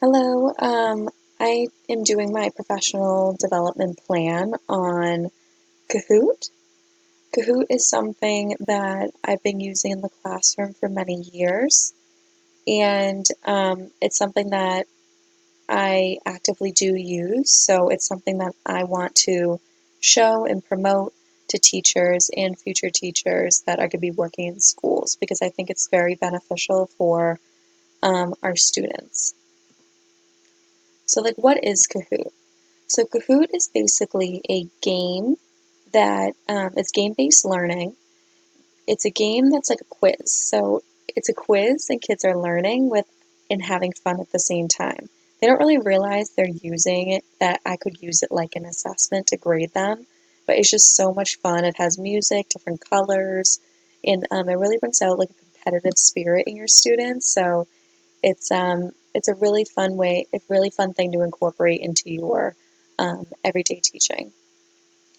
Hello, I am doing my professional development plan on Kahoot. Kahoot is something that I've been using in the classroom for many years, and it's something that I actively do use, so it's something that I want to show and promote to teachers and future teachers that are going to be working in schools because I think it's very beneficial for our students. So, like, what is Kahoot? So Kahoot is basically a game that it's game-based learning. It's a game that's like a quiz. So it's a quiz and kids are learning with and having fun at the same time. They don't really realize they're using it, that I could use it like an assessment to grade them, but it's just so much fun. It has music, different colors, and it really brings out like a competitive spirit in your students. So it's a really fun way, a really fun thing to incorporate into your everyday teaching.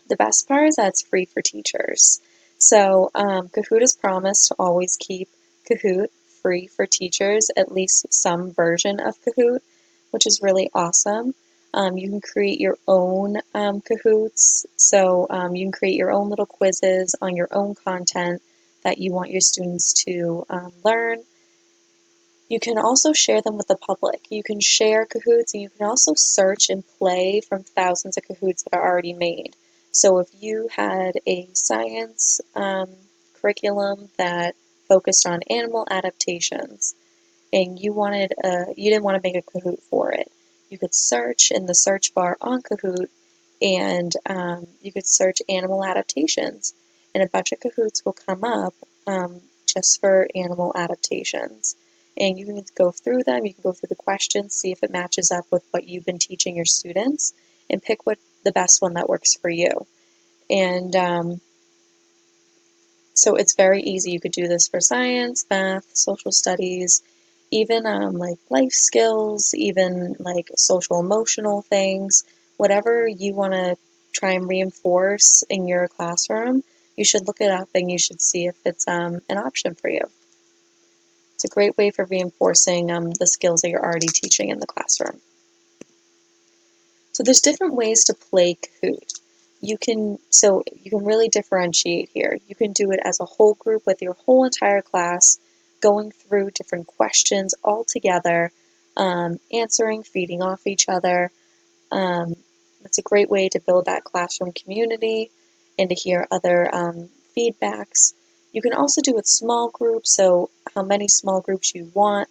The best part is that it's free for teachers. So Kahoot has promised to always keep Kahoot free for teachers, at least some version of Kahoot, which is really awesome. You can create your own Kahoots, so you can create your own little quizzes on your own content that you want your students to learn. You can also share them with the public. You can share Kahoots and you can also search and play from thousands of Kahoots that are already made. So if you had a science curriculum that focused on animal adaptations and you didn't want to make a Kahoot for it, you could search in the search bar on Kahoot and you could search animal adaptations and a bunch of Kahoots will come up just for animal adaptations. And you can go through them, you can go through the questions, see if it matches up with what you've been teaching your students, and pick what the best one that works for you. And so it's very easy. You could do this for science, math, social studies, even like life skills, even like social emotional things, whatever you want to try and reinforce in your classroom, you should look it up and you should see if it's an option for you. It's a great way for reinforcing the skills that you're already teaching in the classroom. So there's different ways to play Kahoot. You can really differentiate here. You can do it as a whole group with your whole entire class, going through different questions all together, answering, feeding off each other. It's a great way to build that classroom community and to hear other feedbacks. You can also do it small groups, so how many small groups you want,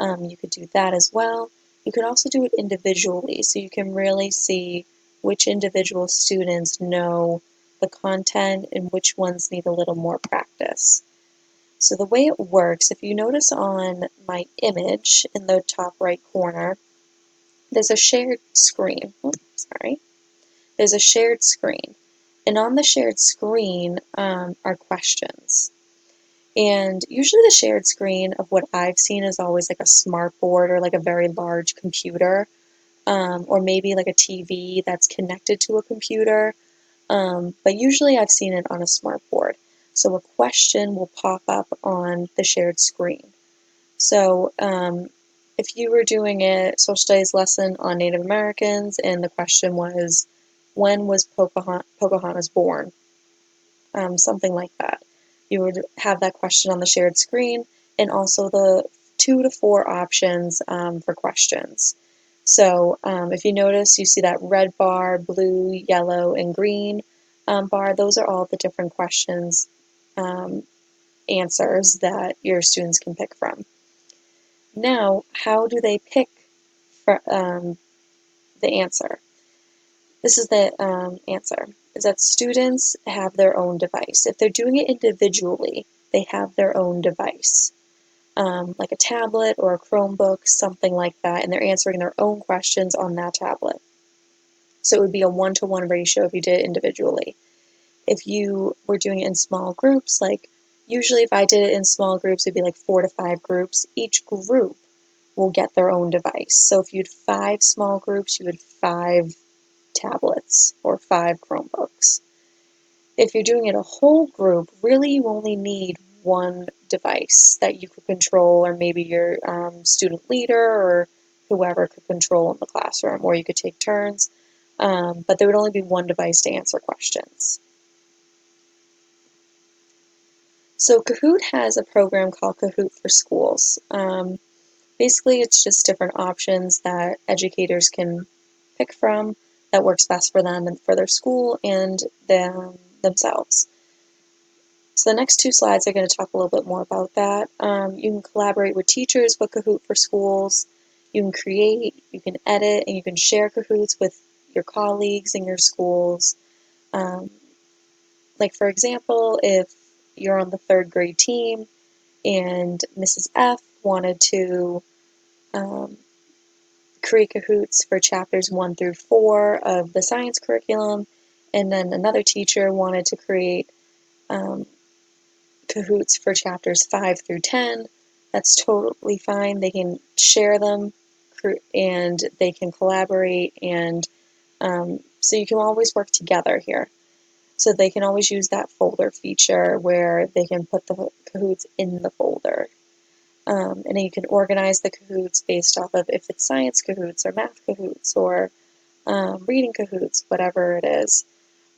you could do that as well. You could also do it individually, so you can really see which individual students know the content and which ones need a little more practice. So the way it works, if you notice on my image in the top right corner, there's a shared screen. Oh, sorry. There's a shared screen. And on the shared screen are questions. And usually the shared screen of what I've seen is always like a smart board or like a very large computer, or maybe like a TV that's connected to a computer. But usually I've seen it on a smart board. So a question will pop up on the shared screen. So if you were doing a social studies lesson on Native Americans and the question was, when was Pocahontas born? Something like that. You would have that question on the shared screen and also the 2 to 4 options for questions. So if you notice, you see that red bar, blue, yellow, and green bar. Those are all the different questions answers that your students can pick from. Now, how do they pick for, the answer? This is the answer, is that students have their own device. If they're doing it individually, they have their own device, like a tablet or a Chromebook, something like that, and they're answering their own questions on that tablet. So it would be a 1-to-1 ratio if you did it individually. If you were doing it in small groups, like usually if I did it in small groups, it'd be like 4 to 5 groups. Each group will get their own device. So if you had 5 small groups, you had 5 tablets or 5 Chromebooks. If you're doing it a whole group, really you only need one device that you could control, or maybe your student leader or whoever could control in the classroom, or you could take turns, but there would only be one device to answer questions. So Kahoot has a program called Kahoot for Schools. Basically, it's just different options that educators can pick from that works best for them and for their school and themselves. So the next two slides are going to talk a little bit more about that. You can collaborate with teachers with Kahoot for Schools. You can create, you can edit, and you can share Kahoots with your colleagues in your schools. Like for example, if you're on the third grade team and Mrs. F wanted to create Kahoots for chapters 1 through 4 of the science curriculum, and then another teacher wanted to create Kahoots for chapters 5 through 10, that's totally fine. They can share them and they can collaborate, and so you can always work together here. So they can always use that folder feature where they can put the Kahoots in the folder. And then you can organize the Kahoots based off of if it's science Kahoots or math Kahoots or reading Kahoots, whatever it is.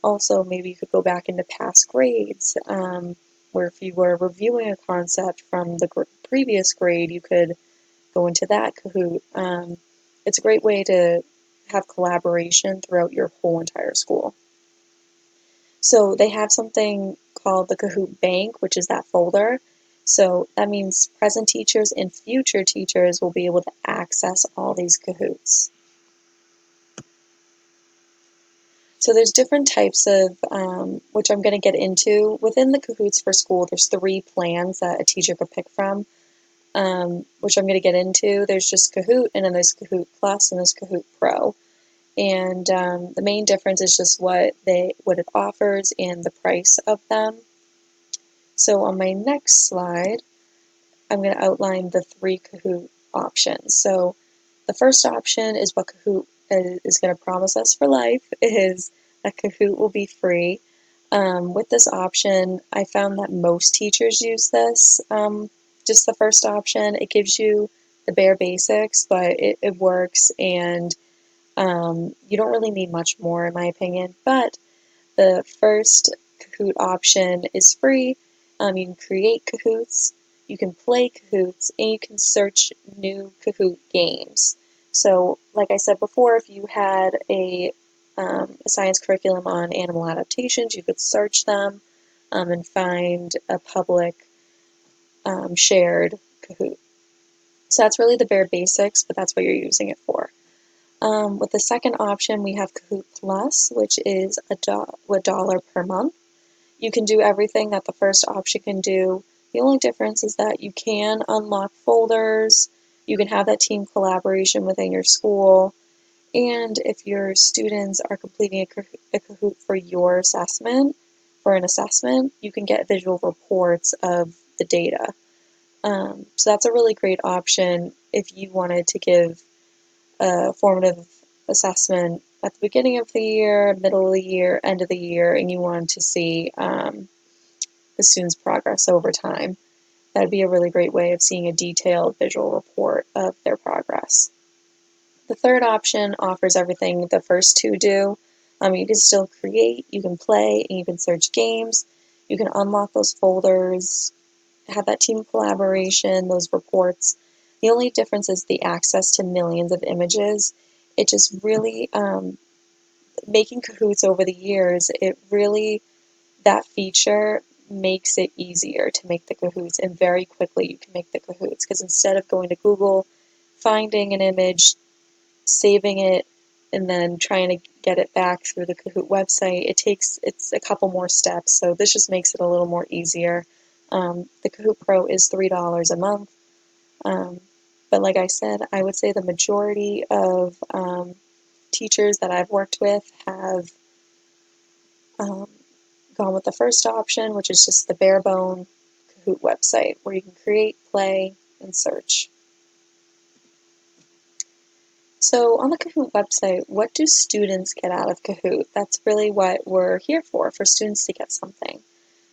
Also, maybe you could go back into past grades, where if you were reviewing a concept from the previous grade, you could go into that Kahoot. It's a great way to have collaboration throughout your whole entire school. So they have something called the Kahoot Bank, which is that folder. So that means present teachers and future teachers will be able to access all these Kahoots. So there's different types of, which I'm going to get into. Within the Kahoots for School, there's 3 plans that a teacher could pick from, which I'm going to get into. There's just Kahoot, and then there's Kahoot Plus, and there's Kahoot Pro. And the main difference is just what it offers and the price of them. So on my next slide, I'm going to outline the 3 Kahoot options. So the first option is what Kahoot is going to promise us for life, is that Kahoot will be free. With this option, I found that most teachers use this. Just the first option, it gives you the bare basics, but it works, and you don't really need much more in my opinion. But the first Kahoot option is free. You can create Kahoots, you can play Kahoots, and you can search new Kahoot games. So, like I said before, if you had a science curriculum on animal adaptations, you could search them and find a public shared Kahoot. So that's really the bare basics, but that's what you're using it for. With the second option, we have Kahoot Plus, which is $1 per month. You can do everything that the first option can do. The only difference is that you can unlock folders, you can have that team collaboration within your school, and if your students are completing a Kahoot for your assessment, for an assessment, you can get visual reports of the data. So that's a really great option if you wanted to give a formative assessment at the beginning of the year, middle of the year, end of the year, and you want to see the student's progress over time. That'd be a really great way of seeing a detailed visual report of their progress. The third option offers everything the first 2 do. You can still create, you can play, and you can search games. You can unlock those folders, have that team collaboration, those reports. The only difference is the access to millions of images. It just really, making Kahoots over the years, that feature makes it easier to make the Kahoots, and very quickly you can make the Kahoots, because instead of going to Google, finding an image, saving it, and then trying to get it back through the Kahoot website, it's a couple more steps, so this just makes it a little more easier. The Kahoot Pro is $3 a month, but like I said, I would say the majority of teachers that I've worked with have gone with the first option, which is just the bare bone Kahoot website, where you can create, play, and search. So on the Kahoot website, what do students get out of Kahoot? That's really what we're here for students to get something.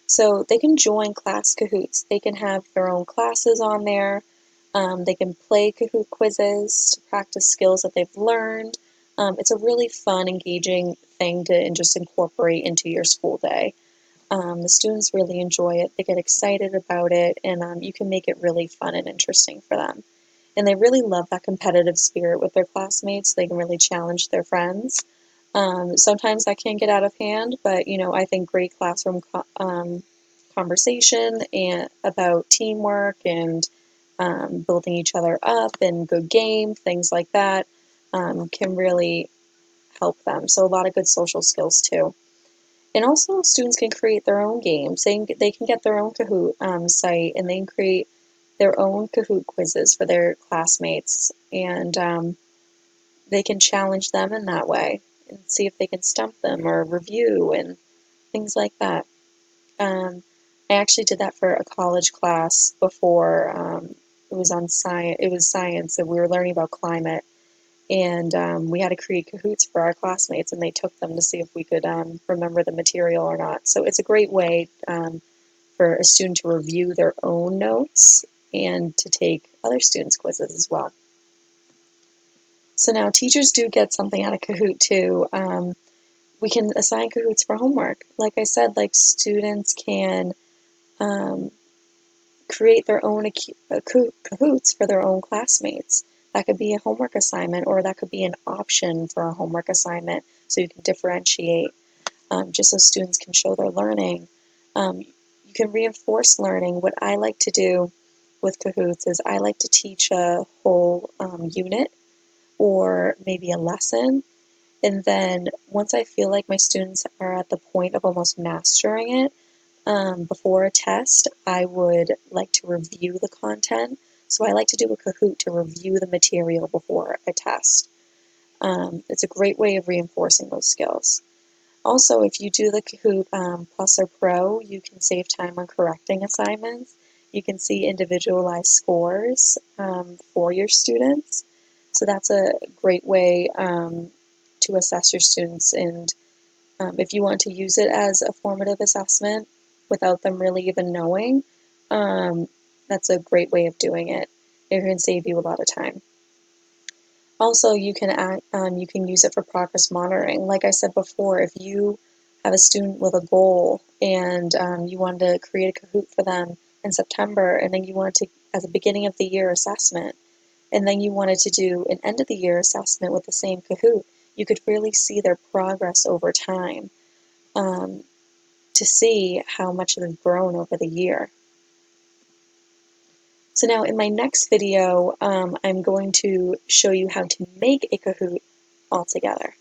So they can join class Kahoots. They can have their own classes on there. They can play Kahoot quizzes to practice skills that they've learned. It's a really fun, engaging thing to just incorporate into your school day. The students really enjoy it, they get excited about it, and you can make it really fun and interesting for them. And they really love that competitive spirit with their classmates. They can really challenge their friends. Sometimes that can get out of hand, but I think great classroom conversation and about teamwork and building each other up and good game, things like that, can really help them. So a lot of good social skills too. And also, students can create their own games. They can get their own Kahoot site, and they can create their own Kahoot quizzes for their classmates, and they can challenge them in that way and see if they can stump them or review and things like that. Um, I actually did that for a college class before. It was on science. It was science, and we were learning about climate. And we had to create Kahoots for our classmates, and they took them to see if we could remember the material or not. So it's a great way for a student to review their own notes and to take other students' quizzes as well. So now teachers do get something out of Kahoot too. We can assign Kahoots for homework. Like I said, like students can um, create their own Kahoots for their own classmates. That could be a homework assignment, or that could be an option for a homework assignment, so you can differentiate, just so students can show their learning. You can reinforce learning. What I like to do with Kahoots is I like to teach a whole unit or maybe a lesson, and then once I feel like my students are at the point of almost mastering it, before a test, I would like to review the content. So I like to do a Kahoot to review the material before a test. It's a great way of reinforcing those skills. Also, if you do the Kahoot Plus or Pro, you can save time on correcting assignments. You can see individualized scores for your students. So that's a great way to assess your students. And if you want to use it as a formative assessment without them really even knowing, um, that's a great way of doing it. It can save you a lot of time. Also, you can use it for progress monitoring. Like I said before, if you have a student with a goal and you want to create a Kahoot for them in September, and then you want to, as a beginning of the year assessment, and then you wanted to do an end of the year assessment with the same Kahoot, you could really see their progress over time, um, to see how much they've grown over the year. So now in my next video, I'm going to show you how to make a Kahoot altogether.